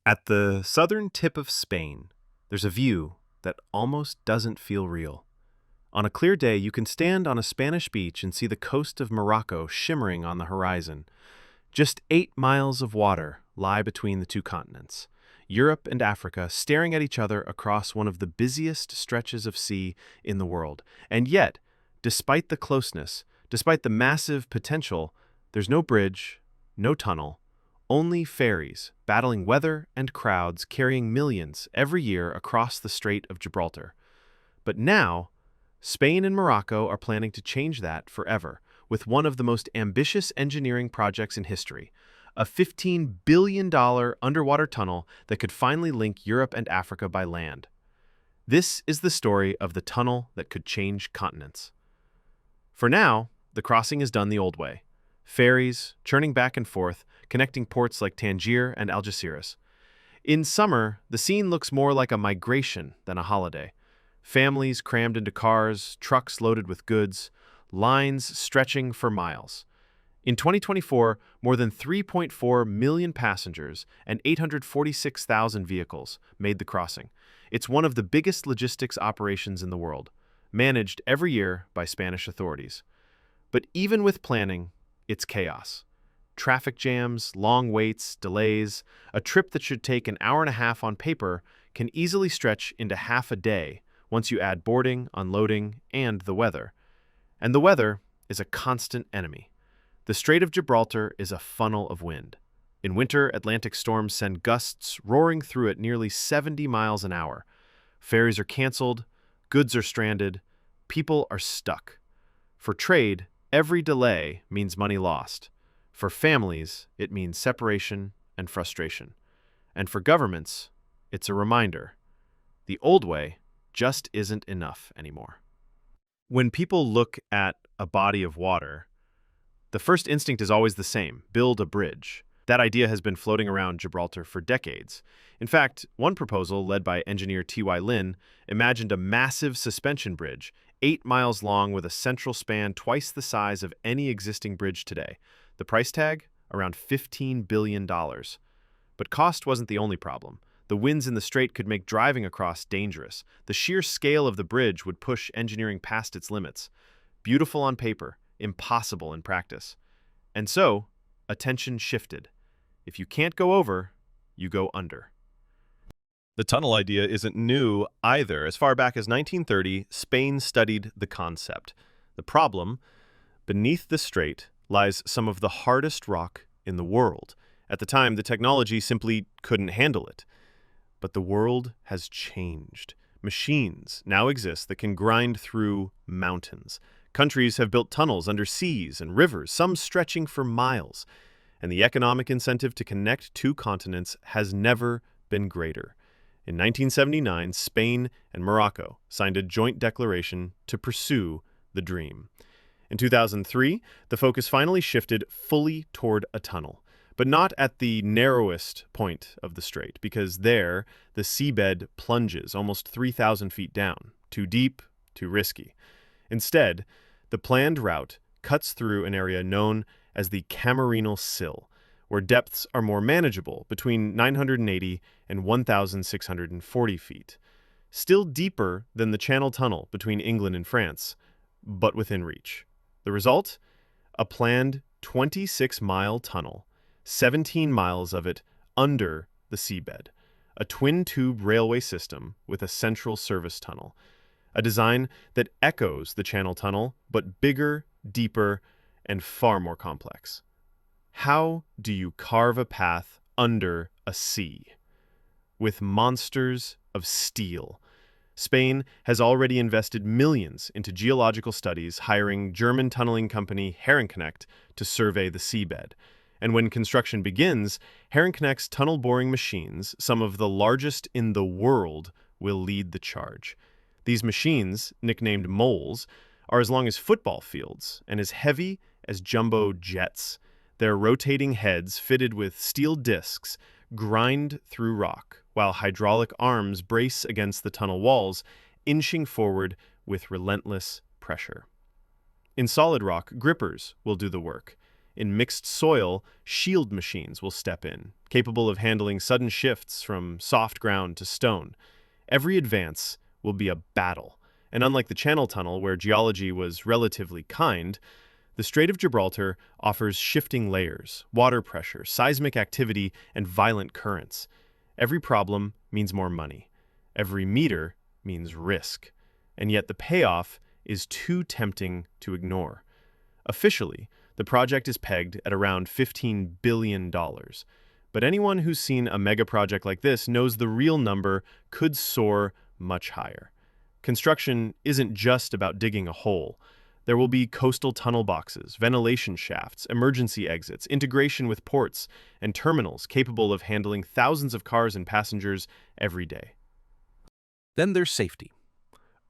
At the southern tip of Spain, there's a view that almost doesn't feel real. On a clear day, you can stand on a Spanish beach and see the coast of Morocco shimmering on the horizon. Just 8 miles of water lie between the two continents, Europe and Africa staring at each other across one of the busiest stretches of sea in the world. And yet, despite the closeness, despite the massive potential, there's no bridge, no tunnel, only ferries battling weather and crowds carrying millions every year across the Strait of Gibraltar. But now, Spain and Morocco are planning to change that forever with one of the most ambitious engineering projects in history, a $15 billion underwater tunnel that could finally link Europe and Africa by land. This is the story of the tunnel that could change continents. For now, the crossing is done the old way. Ferries, churning back and forth, connecting ports like Tangier and Algeciras. In summer, the scene looks more like a migration than a holiday. Families crammed into cars, trucks loaded with goods, lines stretching for miles. In 2024, more than 3.4 million passengers and 846,000 vehicles made the crossing. It's one of the biggest logistics operations in the world, managed every year by Spanish authorities. But even with planning, it's chaos. Traffic jams, long waits, delays. A trip that should take an hour and a half on paper can easily stretch into half a day once you add boarding, unloading, and the weather. And the weather is a constant enemy. The Strait of Gibraltar is a funnel of wind. In winter, Atlantic storms send gusts roaring through at nearly 70 miles an hour. Ferries are canceled, goods are stranded, people are stuck. For trade, every delay means money lost. For families, it means separation and frustration. And for governments, it's a reminder. The old way just isn't enough anymore. When people look at a body of water, the first instinct is always the same: build a bridge. That idea has been floating around Gibraltar for decades. In fact, one proposal led by engineer T.Y. Lin imagined a massive suspension bridge, 8 miles long with a central span twice the size of any existing bridge today. The price tag? Around $15 billion. But cost wasn't the only problem. The winds in the strait could make driving across dangerous. The sheer scale of the bridge would push engineering past its limits. Beautiful on paper, impossible in practice. And so, attention shifted. If you can't go over, you go under. The tunnel idea isn't new either. As far back as 1930, Spain studied the concept. The problem, beneath the strait lies some of the hardest rock in the world. At the time, the technology simply couldn't handle it. But the world has changed. Machines now exist that can grind through mountains. Countries have built tunnels under seas and rivers, some stretching for miles. And the economic incentive to connect two continents has never been greater. In 1979, Spain and Morocco signed a joint declaration to pursue the dream. In 2003, the focus finally shifted fully toward a tunnel, but not at the narrowest point of the strait, because there, the seabed plunges almost 3,000 feet down. Too deep, too risky. Instead, the planned route cuts through an area known as the Camarínal Sill, where depths are more manageable, between 980 and 1,640 feet. Still deeper than the Channel Tunnel between England and France, but within reach. The result? A planned 26-mile tunnel, 17 miles of it under the seabed. A twin-tube railway system with a central service tunnel. A design that echoes the Channel Tunnel, but bigger, deeper, and far more complex. How do you carve a path under a sea? With monsters of steel. Spain has already invested millions into geological studies, hiring German tunneling company Herrenknecht to survey the seabed. And when construction begins, Herrenknecht's tunnel boring machines, some of the largest in the world, will lead the charge. These machines, nicknamed moles, are as long as football fields and as heavy as jumbo jets. Their rotating heads, fitted with steel discs, grind through rock, while hydraulic arms brace against the tunnel walls, inching forward with relentless pressure. In solid rock, grippers will do the work. In mixed soil, shield machines will step in, capable of handling sudden shifts from soft ground to stone. Every advance will be a battle, and unlike the Channel Tunnel, where geology was relatively kind, the Strait of Gibraltar offers shifting layers, water pressure, seismic activity, and violent currents. Every problem means more money. Every meter means risk. And yet the payoff is too tempting to ignore. Officially, the project is pegged at around $15 billion. But anyone who's seen a mega project like this knows the real number could soar much higher. Construction isn't just about digging a hole. There will be coastal tunnel boxes, ventilation shafts, emergency exits, integration with ports, and terminals capable of handling thousands of cars and passengers every day. Then there's safety.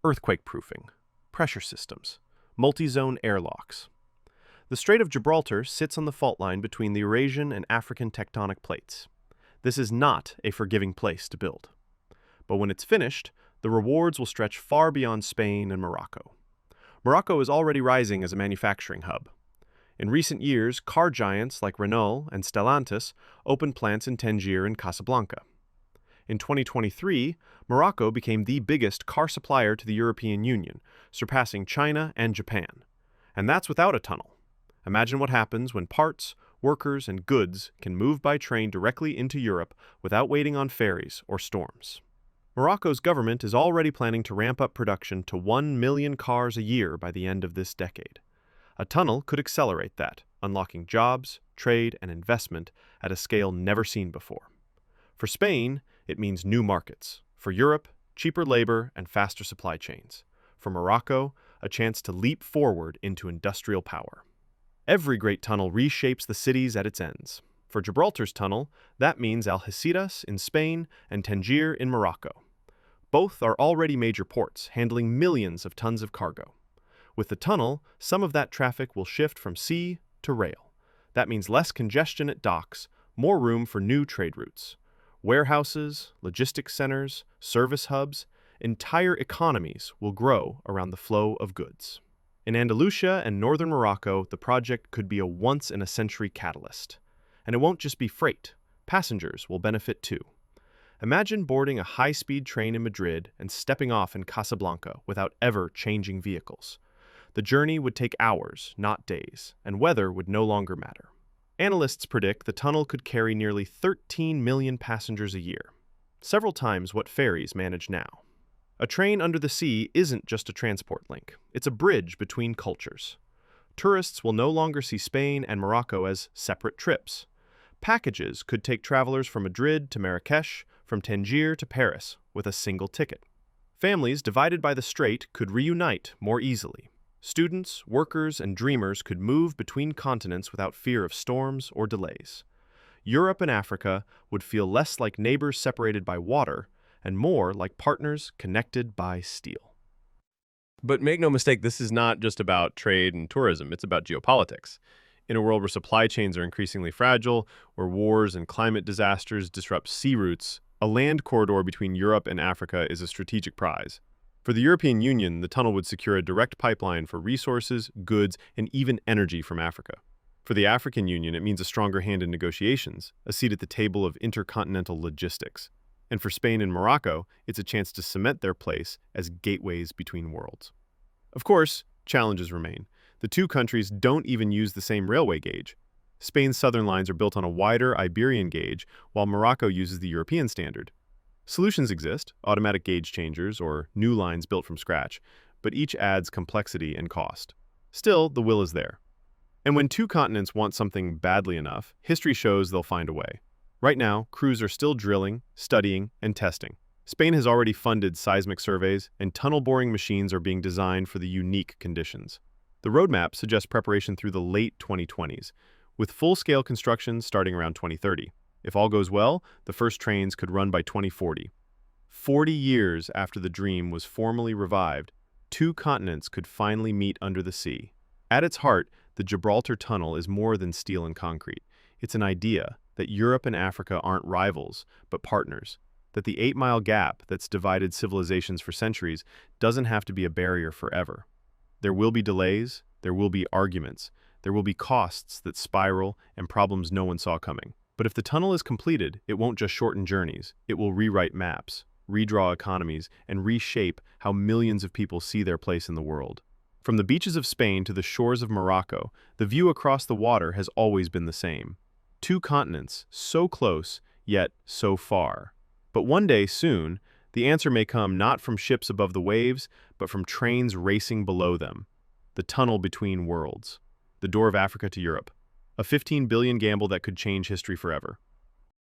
Earthquake-proofing, pressure systems, multi-zone airlocks. The Strait of Gibraltar sits on the fault line between the Eurasian and African tectonic plates. This is not a forgiving place to build. But when it's finished, the rewards will stretch far beyond Spain and Morocco. Morocco is already rising as a manufacturing hub. In recent years, car giants like Renault and Stellantis opened plants in Tangier and Casablanca. In 2023, Morocco became the biggest car supplier to the European Union, surpassing China and Japan. And that's without a tunnel. Imagine what happens when parts, workers, and goods can move by train directly into Europe without waiting on ferries or storms. Morocco's government is already planning to ramp up production to 1 million cars a year by the end of this decade. A tunnel could accelerate that, unlocking jobs, trade, and investment at a scale never seen before. For Spain, it means new markets. For Europe, cheaper labor and faster supply chains. For Morocco, a chance to leap forward into industrial power. Every great tunnel reshapes the cities at its ends. For Gibraltar's tunnel, that means Algeciras in Spain and Tangier in Morocco. Both are already major ports, handling millions of tons of cargo. With the tunnel, some of that traffic will shift from sea to rail. That means less congestion at docks, more room for new trade routes. Warehouses, logistics centers, service hubs, entire economies will grow around the flow of goods. In Andalusia and northern Morocco, the project could be a once-in-a-century catalyst. And it won't just be freight. Passengers will benefit too. Imagine boarding a high-speed train in Madrid and stepping off in Casablanca without ever changing vehicles. The journey would take hours, not days, and weather would no longer matter. Analysts predict the tunnel could carry nearly 13 million passengers a year, several times what ferries manage now. A train under the sea isn't just a transport link, it's a bridge between cultures. Tourists will no longer see Spain and Morocco as separate trips. Packages could take travelers from Madrid to Marrakesh, from Tangier to Paris, with a single ticket. Families divided by the strait could reunite more easily. Students, workers, and dreamers could move between continents without fear of storms or delays. Europe and Africa would feel less like neighbors separated by water and more like partners connected by steel. But make no mistake, this is not just about trade and tourism, it's about geopolitics. In a world where supply chains are increasingly fragile, where wars and climate disasters disrupt sea routes, a land corridor between Europe and Africa is a strategic prize. For the European Union, the tunnel would secure a direct pipeline for resources, goods, and even energy from Africa. For the African Union, it means a stronger hand in negotiations, a seat at the table of intercontinental logistics. And for Spain and Morocco, it's a chance to cement their place as gateways between worlds. Of course, challenges remain. The two countries don't even use the same railway gauge. Spain's southern lines are built on a wider Iberian gauge, while Morocco uses the European standard. Solutions exist, automatic gauge changers or new lines built from scratch, but each adds complexity and cost. Still, the will is there. And when two continents want something badly enough, history shows they'll find a way. Right now, crews are still drilling, studying, and testing. Spain has already funded seismic surveys, and tunnel-boring machines are being designed for the unique conditions. The roadmap suggests preparation through the late 2020s, with full-scale construction starting around 2030. If all goes well, the first trains could run by 2040. 40 years after the dream was formally revived, two continents could finally meet under the sea. At its heart, the Gibraltar Tunnel is more than steel and concrete. It's an idea that Europe and Africa aren't rivals, but partners. That the 8-mile gap that's divided civilizations for centuries doesn't have to be a barrier forever. There will be delays, there will be arguments, There will be costs that spiral and problems no one saw coming. But if the tunnel is completed, it won't just shorten journeys. It will rewrite maps, redraw economies, and reshape how millions of people see their place in the world. From the beaches of Spain to the shores of Morocco, the view across the water has always been the same. Two continents, so close, yet so far. But one day, soon, the answer may come not from ships above the waves, but from trains racing below them. The tunnel between worlds. The door of Africa to Europe. A 15 billion gamble that could change history forever.